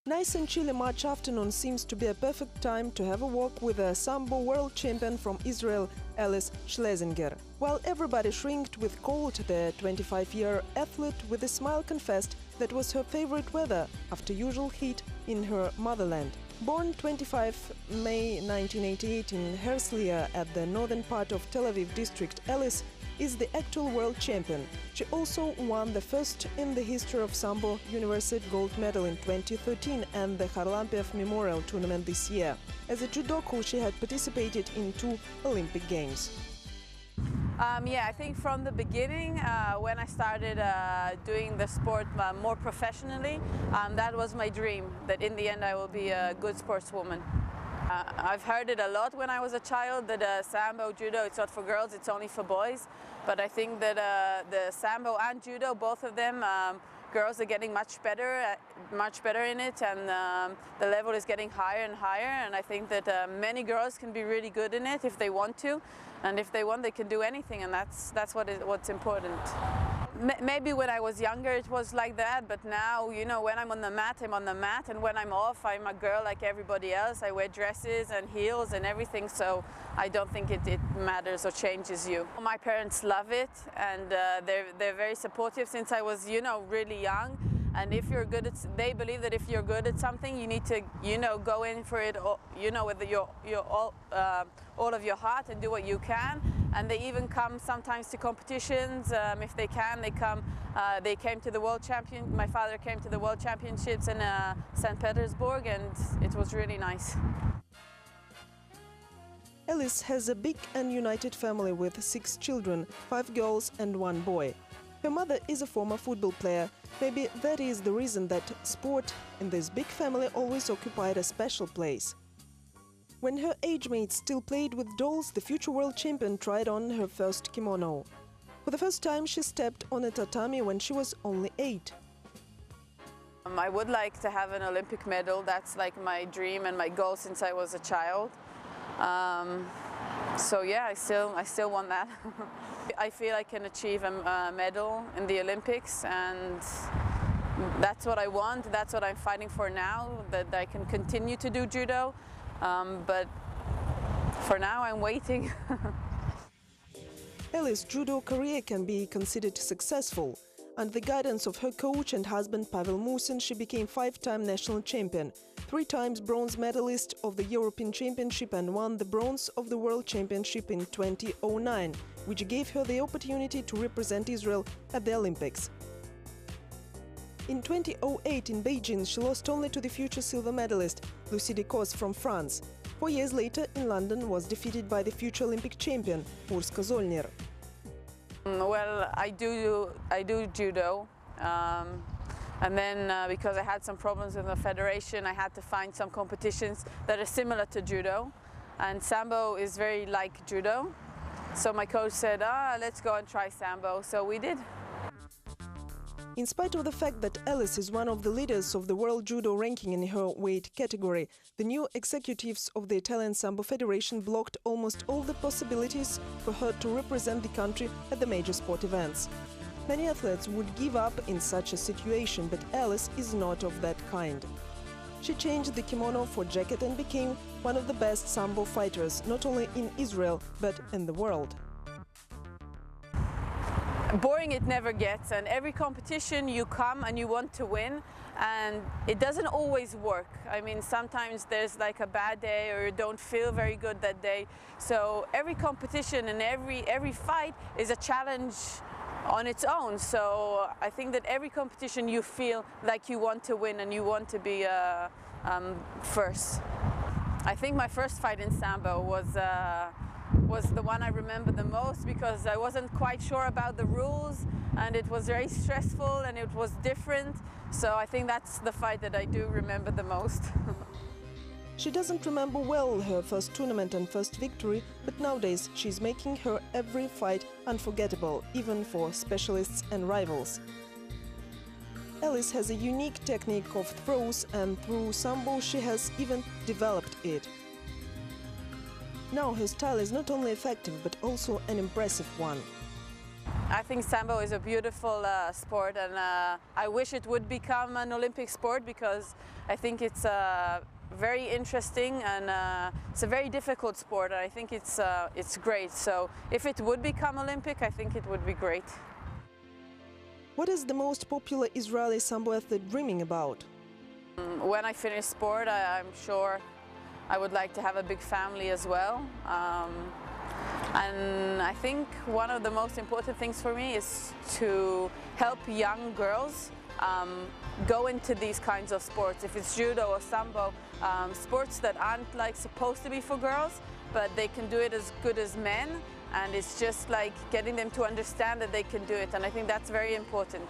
Nice and chilly March afternoon seems to be a perfect time to have a walk with a Sambo world champion from Israel, Alice Schlesinger. While everybody shrieked with cold, the 25-year athlete with a smile confessed that was her favorite weather after usual heat in her motherland. Born 25 May 1988 in Herzliya at the northern part of Tel Aviv district, Alice is the actual world champion. She also won the first in the history of Sambo University gold medal in 2013 and the Harlampiv Memorial Tournament this year. As a judoka, she had participated in 2 Olympic Games. Yeah, I think from the beginning, when I started doing the sport more professionally, that was my dream, that in the end I will be a good sportswoman. I've heard it a lot when I was a child, that Sambo, Judo, it's not for girls, it's only for boys. But I think that the Sambo and Judo, both of them, girls are getting much better in it, and the level is getting higher and higher. And I think that many girls can be really good in it if they want to, and if they want, they can do anything, and that's what's important. Maybe when I was younger it was like that, but now, you know, when I'm on the mat, I'm on the mat, and when I'm off, I'm a girl like everybody else. I wear dresses and heels and everything, so I don't think it matters or changes you. My parents love it, and they're very supportive since I was, you know, really young. And if you're good at, they believe that if you're good at something, you need to, you know, go in for it, you know, with all of your heart and do what you can. And they even come sometimes to competitions. If they can, they come. They came to the World Champion. My father came to the World Championships in St. Petersburg, and it was really nice. Alice has a big and united family with 6 children, 5 girls and 1 boy. Her mother is a former football player. Maybe that is the reason that sport in this big family always occupied a special place. When her age mates still played with dolls, the future world champion tried on her first kimono. For the first time, she stepped on a tatami when she was only 8. I would like to have an Olympic medal. That's like my dream and my goal since I was a child. So yeah, I still want that. I feel I can achieve a medal in the Olympics, and that's what I want. That's what I'm fighting for now, that I can continue to do judo. But for now, I'm waiting. Alice's judo career can be considered successful. Under the guidance of her coach and husband Pavel Musin, she became 5-time national champion, 3 times bronze medalist of the European Championship, and won the bronze of the World Championship in 2009, which gave her the opportunity to represent Israel at the Olympics. In 2008 in Beijing, she lost only to the future silver medalist Lucie Decaux from France. 4 years later, in London, was defeated by the future Olympic champion Urs Kozolnir. Well, I do judo, and then because I had some problems with the federation, I had to find some competitions that are similar to judo, and Sambo is very like judo. So my coach said, let's go and try Sambo, so we did. In spite of the fact that Alice is one of the leaders of the World Judo ranking in her weight category, the new executives of the Italian Sambo Federation blocked almost all the possibilities for her to represent the country at the major sport events. Many athletes would give up in such a situation, but Alice is not of that kind. She changed the kimono for jacket and became one of the best Sambo fighters, not only in Israel, but in the world. Boring it never gets, and every competition you come and you want to win, and it doesn't always work. I mean, sometimes there's like a bad day or you don't feel very good that day. So every competition and every fight is a challenge on its own. So I think that every competition you feel like you want to win and you want to be first. I think my first fight in Sambo was the one I remember the most, because I wasn't quite sure about the rules, and it was very stressful and it was different. So I think that's the fight that I do remember the most. She doesn't remember well her first tournament and first victory, but nowadays she's making her every fight unforgettable, even for specialists and rivals. Alice has a unique technique of throws, and through Sambo she has even developed it. Now her style is not only effective but also an impressive one. I think Sambo is a beautiful sport, and I wish it would become an Olympic sport, because I think it's very interesting, and it's a very difficult sport, and I think it's great. So if it would become Olympic, I think it would be great. What is the most popular Israeli Sambo athlete dreaming about? When I finish sport, I'm sure I would like to have a big family as well. And I think one of the most important things for me is to help young girls go into these kinds of sports. If it's judo or sambo, sports that aren't like supposed to be for girls, but they can do it as good as men, and it's just like getting them to understand that they can do it, and I think that's very important.